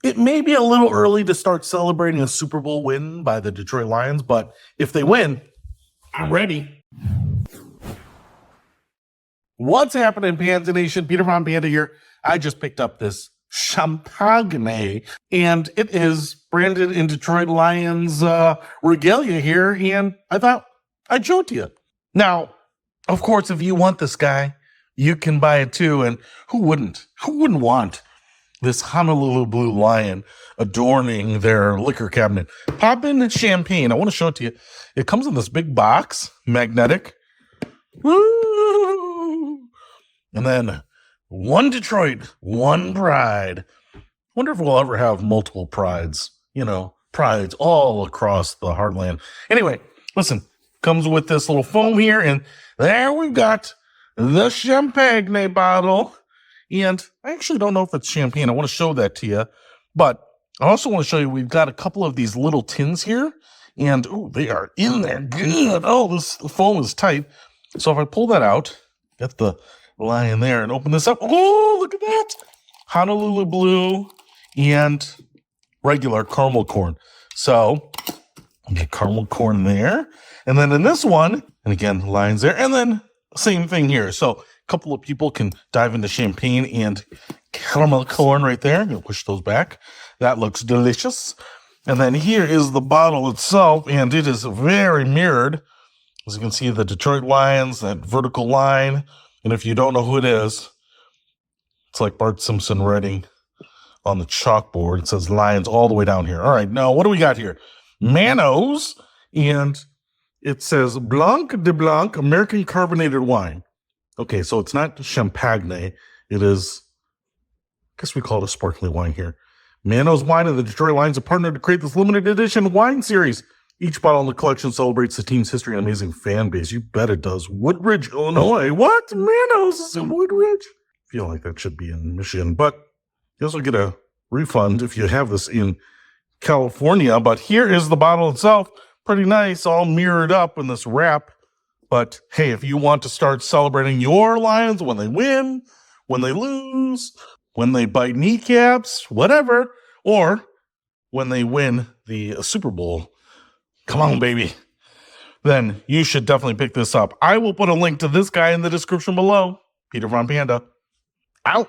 It may be a little early to start celebrating a Super Bowl win by the Detroit Lions, but if they win, I'm ready. What's happening, Panda Nation? Peter von Panda here. I just picked up this champagne, and it is branded in Detroit Lions regalia here, and I thought I'd show it to you. Now, of course, if you want this guy, you can buy it too, and who wouldn't? Who wouldn't want this Honolulu Blue Lion adorning their liquor cabinet? Pop in champagne. I want to show it to you. It comes in this big box, magnetic. Woo! And then one Detroit, one pride. Wonder if we'll ever have multiple prides. You know, prides all across the heartland. Anyway, listen, comes with this little foam here, and there we've got the champagne bottle. And I actually don't know if it's champagne. I want to show that to you. But I also want to show you we've got a couple of these little tins here. And, oh, they are in there good. Oh, this foam is tight. So if I pull that out, get the lion there and open this up. Oh, look at that. Honolulu Blue and regular caramel corn. So I'll get caramel corn there. And then in this one, and again, lines there. And then same thing here. So a couple of people can dive into champagne and caramel corn right there. I'm going to push those back. That looks delicious. And then here is the bottle itself, and it is very mirrored. As you can see, the Detroit Lions, that vertical line. And if you don't know who it is, it's like Bart Simpson writing on the chalkboard. It says Lions all the way down here. All right, now what do we got here? Manos, and it says Blanc de Blanc American carbonated wine. Okay, so it's not champagne. It is, I guess we call it a sparkling wine here. Manos Wine and the Detroit Lions have partnered to create this limited edition wine series. Each bottle in the collection celebrates the team's history and amazing fan base. You bet it does. Woodridge, Illinois. What? Manos is in Woodridge? I feel like that should be in Michigan. But you also get a refund if you have this in California. But here is the bottle itself. Pretty nice, all mirrored up in this wrap. But hey, if you want to start celebrating your Lions when they win, when they lose, when they bite kneecaps, whatever, or when they win the Super Bowl, come on, baby, then you should definitely pick this up. I will put a link to this guy in the description below. Peter von Panda, out.